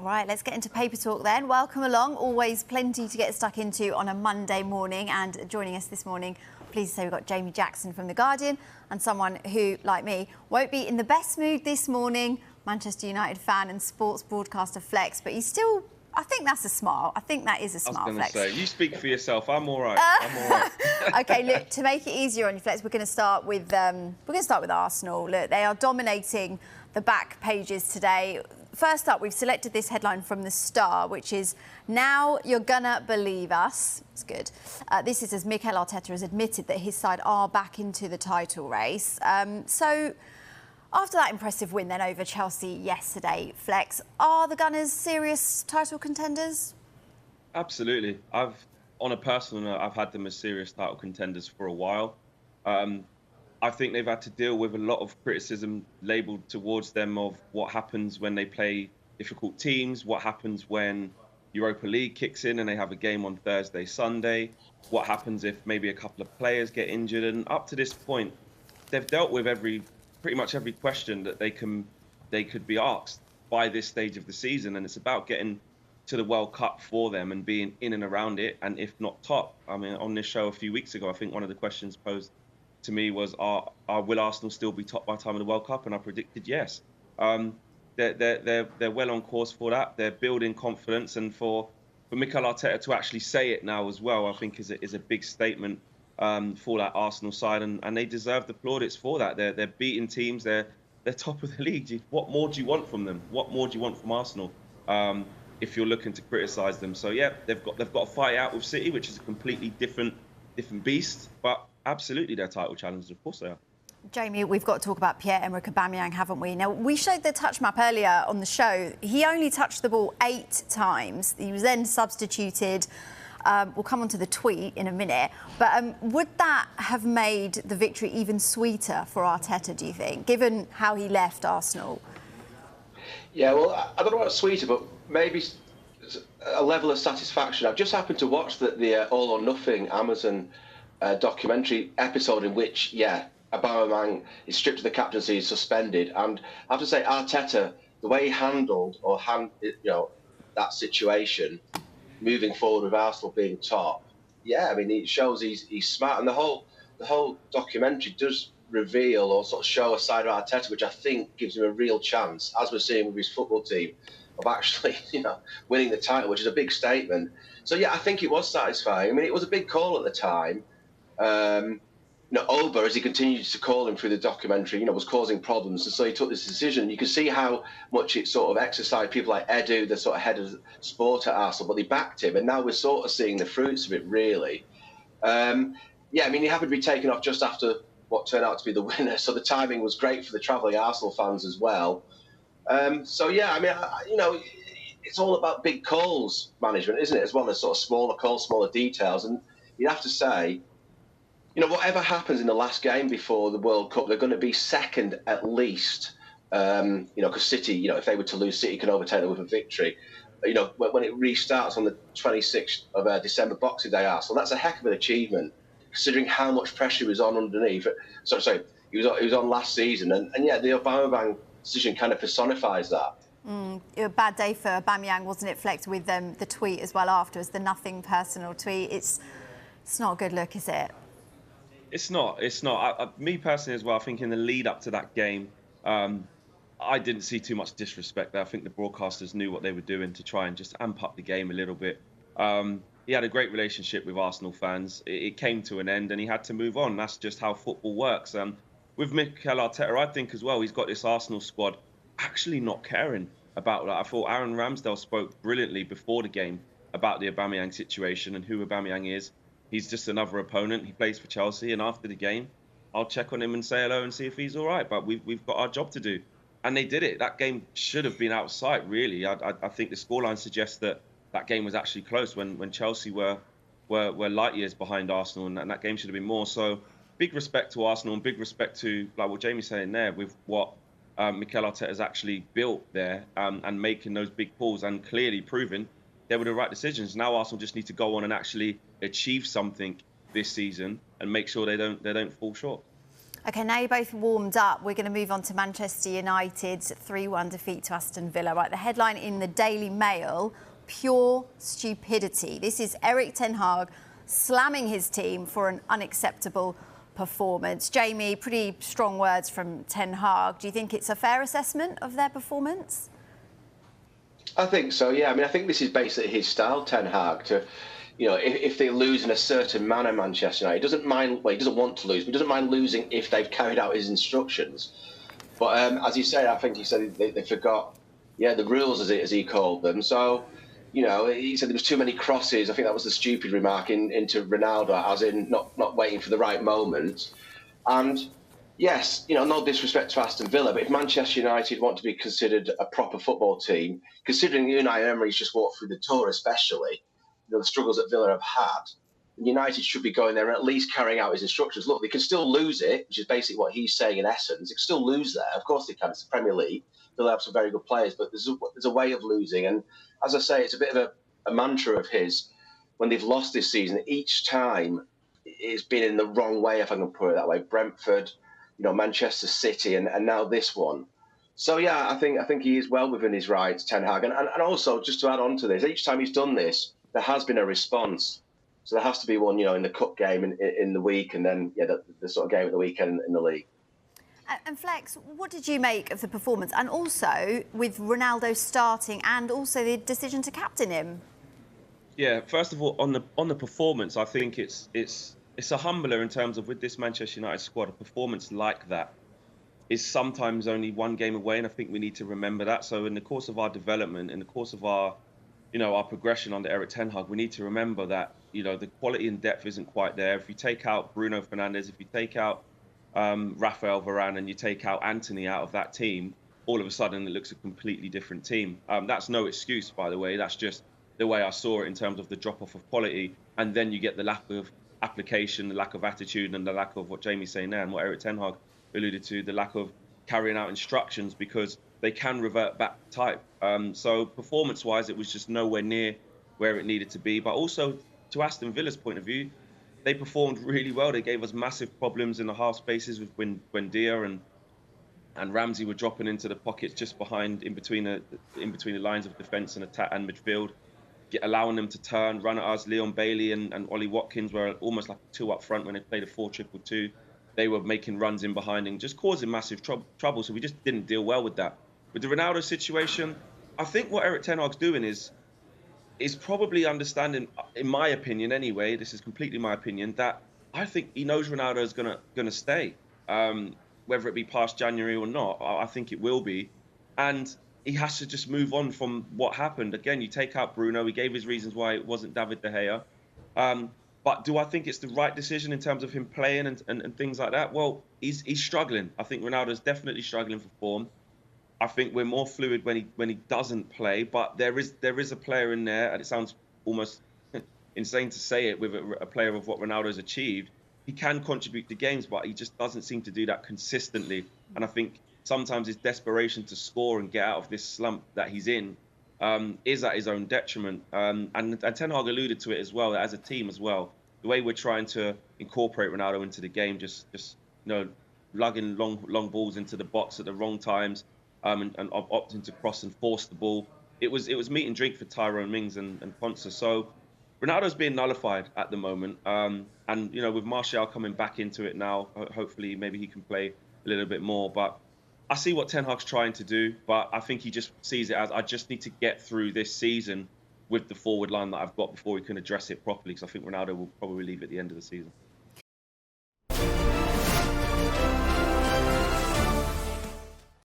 Right, let's get into paper talk then. Welcome along. Always plenty to get stuck into on a Monday morning. And joining us this morning, pleased to say we've got Jamie Jackson from The Guardian and someone who, like me, won't be in the best mood this morning. Manchester United fan and sports broadcaster Flex, but he's still, I think that's a smile. I think that is a smile, Flex. I was going to say, you speak for yourself. I'm all right. I'm all right. OK, look, to make it easier on you, Flex, we're going to start with Arsenal. Look, they are dominating the back pages today. First up, we've selected this headline from The Star, which is, "Now you're gonna believe us." It's good. This is as Mikel Arteta has admitted that his side are back into the title race. So, after that impressive win then over Chelsea yesterday, Flex, are the Gunners serious title contenders? Absolutely. On a personal note, I've had them as serious title contenders for a while. I think they've had to deal with a lot of criticism labelled towards them of what happens when they play difficult teams, what happens when Europa League kicks in and they have a game on Thursday, Sunday, what happens if maybe a couple of players get injured. And up to this point, they've dealt with pretty much every question that they could be asked by this stage of the season. And it's about getting to the World Cup for them and being in and around it, and if not top. I mean, on this show a few weeks ago, I think one of the questions posed to me was, will Arsenal still be top by the time of the World Cup? And I predicted yes. They're well on course for that. They're building confidence, and for Mikel Arteta to actually say it now as well, I think is a big statement for that Arsenal side, and they deserve the plaudits for that. They're beating teams. They're top of the league. What more do you want from them? What more do you want from Arsenal? If you're looking to criticise them, so yeah, they've got to fight out with City, which is a completely different beast, but absolutely they're title challengers, of course they are. Jamie, we've got to talk about Pierre-Emerick Aubameyang, haven't we? Now, we showed the touch map earlier on the show. He only touched the ball 8 times. He was then substituted. We'll come on to the tweet in a minute. But would that have made the victory even sweeter for Arteta, do you think, given how he left Arsenal? Yeah, well, I don't know about sweeter, but maybe a level of satisfaction. I've just happened to watch the All or Nothing Amazon documentary episode in which, Aubameyang is stripped of the captaincy, is suspended, and I have to say, Arteta, the way he handled that situation, moving forward with Arsenal being top, I mean, it shows he's smart, and the whole documentary does reveal or sort of show a side of Arteta which I think gives him a real chance, as we're seeing with his football team, of actually winning the title, which is a big statement. So I think it was satisfying. I mean, it was a big call at the time. Oba, as he continued to call him through the documentary, was causing problems, and so he took this decision. You can see how much it sort of exercised people like Edu, the sort of head of sport at Arsenal, but they backed him, and now we're sort of seeing the fruits of it, really. I mean, he happened to be taken off just after what turned out to be the winner, so the timing was great for the travelling Arsenal fans as well. I mean, it's all about big calls management, isn't it? As well as sort of smaller calls, smaller details, and you'd have to say, whatever happens in the last game before the World Cup, they're going to be second at least. Because City, if they were to lose, City can overtake them with a victory. When it restarts on the 26th of December, Boxing Day, Arsenal, that's a heck of an achievement, considering how much pressure was on underneath. Sorry, he was on last season, and the Aubameyang decision kind of personifies that. A bad day for Aubameyang, wasn't it, Flex, with the tweet as well afterwards, the nothing personal tweet. It's not a good look, is it? It's not. Me personally as well, I think in the lead up to that game, I didn't see too much disrespect there. I think the broadcasters knew what they were doing to try and just amp up the game a little bit. He had a great relationship with Arsenal fans. It came to an end and he had to move on. That's just how football works. With Mikel Arteta, I think as well, he's got this Arsenal squad actually not caring about that. I thought Aaron Ramsdale spoke brilliantly before the game about the Aubameyang situation and who Aubameyang is. He's just another opponent. He plays for Chelsea, and after the game, I'll check on him and say hello and see if he's all right. But we've got our job to do, and they did it. That game should have been out of sight, really. I think the scoreline suggests that game was actually close when Chelsea were light years behind Arsenal, and that game should have been more. So big respect to Arsenal and big respect to, like what Jamie's saying there, with what Mikel Arteta has actually built there and making those big calls and clearly proving they were the right decisions. Now Arsenal just need to go on and actually achieve something this season and make sure they don't fall short. OK, now you're both warmed up, we're going to move on to Manchester United's 3-1 defeat to Aston Villa. Right, the headline in the Daily Mail, pure stupidity. This is Erik ten Hag slamming his team for an unacceptable performance. Jamie, pretty strong words from ten Hag. Do you think it's a fair assessment of their performance? I think so, yeah. I mean, I think this is basically his style, Ten Hag, to, you know, if they lose in a certain manner, Manchester United, he doesn't mind, well, he doesn't want to lose, but he doesn't mind losing if they've carried out his instructions. But as you say, I think he said they forgot, the rules, as he called them. So, you know, he said there was too many crosses. I think that was the stupid remark into Ronaldo, as in not waiting for the right moment. And yes, you know, no disrespect to Aston Villa, but if Manchester United want to be considered a proper football team, considering Unai Emery's just walked through the tour, especially, you know, the struggles that Villa have had, United should be going there and at least carrying out his instructions. Look, they can still lose it, which is basically what he's saying in essence. They can still lose there. Of course they can. It's the Premier League. Villa have some very good players, but there's a way of losing. And as I say, it's a bit of a mantra of his when they've lost this season. Each time it's been in the wrong way, if I can put it that way. Brentford, you know, Manchester City, and now this one. So yeah, I think he is well within his rights, Ten Hag, and also just to add on to this, each time he's done this, there has been a response. So there has to be one, you know, in the cup game in the week, and then the sort of game at the weekend in the league. And Flex, what did you make of the performance, and also with Ronaldo starting, and also the decision to captain him? Yeah, first of all, on the performance, I think it's a humbler in terms of, with this Manchester United squad, a performance like that is sometimes only one game away, and I think we need to remember that. So in the course of our development, in the course of our progression under Erik ten Hag, we need to remember that, you know, the quality and depth isn't quite there. If you take out Bruno Fernandes, if you take out Rafael Varane, and you take out Antony out of that team, all of a sudden it looks a completely different team. That's no excuse, by the way. That's just the way I saw it in terms of the drop-off of quality. And then you get the lack of application, the lack of attitude, and the lack of what Jamie's saying there, and what Erik ten Hag alluded to, the lack of carrying out instructions, because they can revert back to type. So performance-wise, it was just nowhere near where it needed to be. But also, to Aston Villa's point of view, they performed really well. They gave us massive problems in the half spaces with when and Ramsey were dropping into the pockets just behind, in between the lines of defence and attack and midfield, allowing them to turn, run at us. Leon Bailey and Ollie Watkins were almost like two up front when they played a 4-2-2. They were making runs in behind and just causing massive trouble. So we just didn't deal well with that. With the Ronaldo situation, I think what Erik ten Hag's doing is probably understanding, in my opinion anyway, this is completely my opinion, that I think he knows Ronaldo is gonna stay, whether it be past January or not. I think it will be, and he has to just move on from what happened. Again, you take out Bruno. He gave his reasons why it wasn't David De Gea. But do I think it's the right decision in terms of him playing and things like that? Well, he's struggling. I think Ronaldo's definitely struggling for form. I think we're more fluid when he doesn't play. But there is a player in there, and it sounds almost insane to say it, with a player of what Ronaldo's achieved. He can contribute to games, but he just doesn't seem to do that consistently. And I think sometimes his desperation to score and get out of this slump that he's in is at his own detriment. And Ten Hag alluded to it as well, as a team as well. The way we're trying to incorporate Ronaldo into the game, just lugging long balls into the box at the wrong times, and opting to cross and force the ball. It was meat and drink for Tyrone Mings and Ponce. So Ronaldo's being nullified at the moment. And with Martial coming back into it now, hopefully maybe he can play a little bit more. But I see what Ten Hag's trying to do, but I think he just sees it as, I just need to get through this season with the forward line that I've got before we can address it properly, because I think Ronaldo will probably leave at the end of the season.